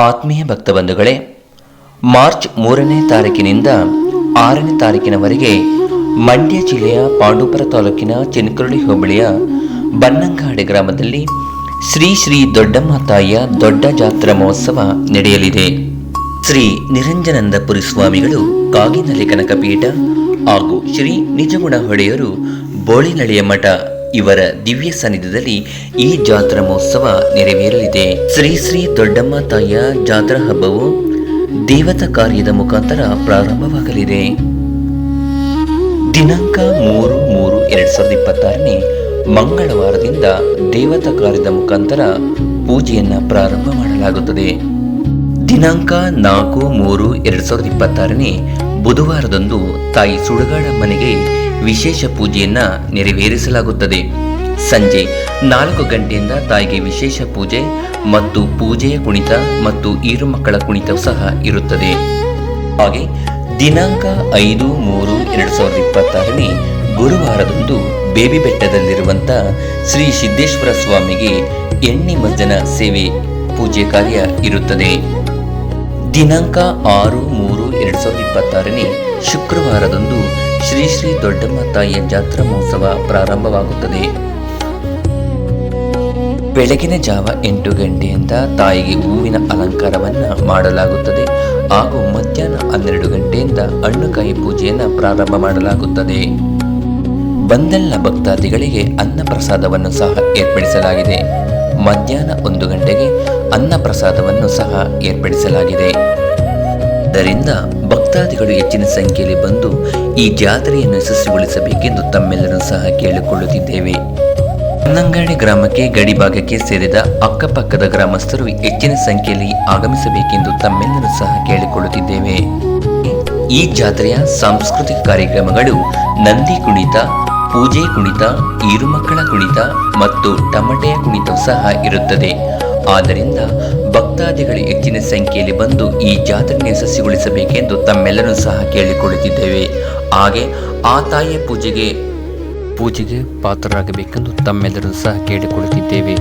ಆತ್ಮೀಯ ಭಕ್ತಬಂಧುಗಳೇ, ಮಾರ್ಚ್ 3ನೇ ತಾರೀಕಿನಿಂದ 6ನೇ ತಾರೀಕಿನವರೆಗೆ ಮಂಡ್ಯ ಜಿಲ್ಲೆಯ ಪಾಂಡವಪುರ ತಾಲೂಕಿನ ಚಿನಕುರಳಿ ಹೋಬಳಿಯ ಬನ್ನಂಗಾಡೆ ಗ್ರಾಮದಲ್ಲಿ ಶ್ರೀ ಶ್ರೀ ದೊಡ್ಡಮ್ಮ ತಾಯಿಯ ದೊಡ್ಡ ಜಾತ್ರಾ ಮಹೋತ್ಸವ ನಡೆಯಲಿದೆ. ಶ್ರೀ ನಿರಂಜನಾನಂದಪುರಿ ಸ್ವಾಮಿಗಳು ಕಾಗಿನೆಲೆ ಕನಕಪೀಠ ಹಾಗೂ ಶ್ರೀ ನಿಜಗುಣ ಹೊಡೆಯರು ಬೋಳಿನಳ್ಳಿಯ ಮಠ ಇವರ ದಿವ್ಯ ಸಾನ್ನಿಧ್ಯದಲ್ಲಿ ಈ ಜಾತ್ರಾ ಮಹೋತ್ಸವ ನೆರವೇರಲಿದೆ. ಶ್ರೀ ಶ್ರೀ ದೊಡ್ಡಮ್ಮ ತಾಯಿಯ ಜಾತ್ರಾ ಹಬ್ಬವು ದೇವತಾ ಕಾರ್ಯದ ಮುಖಾಂತರ ಪ್ರಾರಂಭವಾಗಲಿದೆ. ದಿನಾಂಕ 3/3/2026ನೇ ಮಂಗಳವಾರದಿಂದ ದೇವತಾ ಕಾರ್ಯದ ಮುಖಾಂತರ ಪೂಜೆಯನ್ನ ಪ್ರಾರಂಭ ಮಾಡಲಾಗುತ್ತದೆ. ದಿನಾಂಕ 4/3/2026ನೇ ಬುಧವಾರದಂದು ತಾಯಿ ಸುಡುಗಾಡಮ್ಮನಿಗೆ ವಿಶೇಷ ಪೂಜೆಯನ್ನ ನೆರವೇರಿಸಲಾಗುತ್ತದೆ. ಸಂಜೆ 4 ಗಂಟೆಯಿಂದ ತಾಯಿಗೆ ವಿಶೇಷ ಪೂಜೆ ಮತ್ತು ಪೂಜೆಯ ಕುಣಿತ ಮತ್ತು ಈರು ಮಕ್ಕಳ ಕುಣಿತವೂ ಸಹ ಇರುತ್ತದೆ. ಹಾಗೆ ದಿನಾಂಕ 5/3/2026ನೇ ಗುರುವಾರದಂದು ಬೇಬಿ ಬೆಟ್ಟದಲ್ಲಿರುವಂತಹ ಶ್ರೀ ಸಿದ್ದೇಶ್ವರ ಸ್ವಾಮಿಗೆ ಎಣ್ಣೆ ಮಜ್ಜನ ಸೇವೆ ಪೂಜೆ ಕಾರ್ಯ ಇರುತ್ತದೆ. ದಿನಾಂಕ 6/3/2026ನೇ ಶುಕ್ರವಾರದಂದು ಶ್ರೀ ಶ್ರೀ ದೊಡ್ಡಮ್ಮ ತಾಯಿಯ ಜಾತ್ರಾ ಮಹೋತ್ಸವ ಪ್ರಾರಂಭವಾಗುತ್ತದೆ. ಬೆಳಗಿನ ಜಾವ 8 ಗಂಟೆಯಿಂದ ತಾಯಿಗೆ ಹೂವಿನ ಅಲಂಕಾರವನ್ನ ಮಾಡಲಾಗುತ್ತದೆ ಹಾಗೂ ಮಧ್ಯಾಹ್ನ 12 ಗಂಟೆಯಿಂದ ಹಣ್ಣುಕಾಯಿ ಪೂಜೆಯನ್ನು ಪ್ರಾರಂಭ ಮಾಡಲಾಗುತ್ತದೆ. ಬಂದೆಲ್ಲ ಭಕ್ತಾದಿಗಳಿಗೆ ಅನ್ನ ಪ್ರಸಾದವನ್ನು ಸಹ ಏರ್ಪಡಿಸಲಾಗಿದೆ. ಮಧ್ಯಾಹ್ನ 1 ಗಂಟೆಗೆ ಅನ್ನ ಪ್ರಸಾದವನ್ನು ಸಹ ಏರ್ಪಡಿಸಲಾಗಿದೆ. ಆದ್ದರಿಂದ ಭಕ್ತಾದಿಗಳು ಹೆಚ್ಚಿನ ಸಂಖ್ಯೆಯಲ್ಲಿ ಬಂದು ಈ ಜಾತ್ರೆಯನ್ನು ಯಶಸ್ವಿಗೊಳಿಸಬೇಕೆಂದು ತಮ್ಮೆಲ್ಲರೂ ಸಹ ಕೇಳಿಕೊಳ್ಳುತ್ತಿದ್ದೇವೆ. ಬನ್ನಂಗಾಡೆ ಗ್ರಾಮಕ್ಕೆ ಗಡಿ ಭಾಗಕ್ಕೆ ಸೇರಿದ ಅಕ್ಕಪಕ್ಕದ ಗ್ರಾಮಸ್ಥರು ಹೆಚ್ಚಿನ ಸಂಖ್ಯೆಯಲ್ಲಿ ಆಗಮಿಸಬೇಕೆಂದು ತಮ್ಮೆಲ್ಲರೂ ಸಹ ಕೇಳಿಕೊಳ್ಳುತ್ತಿದ್ದೇವೆ. ಈ ಜಾತ್ರೆಯ ಸಾಂಸ್ಕೃತಿಕ ಕಾರ್ಯಕ್ರಮಗಳು ನಂದಿ ಕುಣಿತ, ಪೂಜೆ ಕುಣಿತ, ಈರುಮಕ್ಕಳ ಕುಣಿತ ಮತ್ತು ಟಮಟೆಯ ಕುಣಿತವೂ ಸಹ ಇರುತ್ತದೆ. ಆದ್ದರಿಂದ ಭಕ್ತಾದಿಗಳು ಹೆಚ್ಚಿನ ಸಂಖ್ಯೆಯಲ್ಲಿ ಬಂದು ಈ ಜಾತ್ರೆಯನ್ನು ಯಶಸ್ವಿಗೊಳಿಸಬೇಕೆಂದು ತಮ್ಮೆಲ್ಲರೂ ಸಹ ಕೇಳಿಕೊಳ್ಳುತ್ತಿದ್ದೇವೆ. ಹಾಗೆ ಆ ತಾಯಿಯ ಪೂಜೆಗೆ ಪಾತ್ರರಾಗಬೇಕೆಂದು ತಮ್ಮೆಲ್ಲರೂ ಸಹ ಕೇಳಿಕೊಳ್ಳುತ್ತಿದ್ದೇವೆ.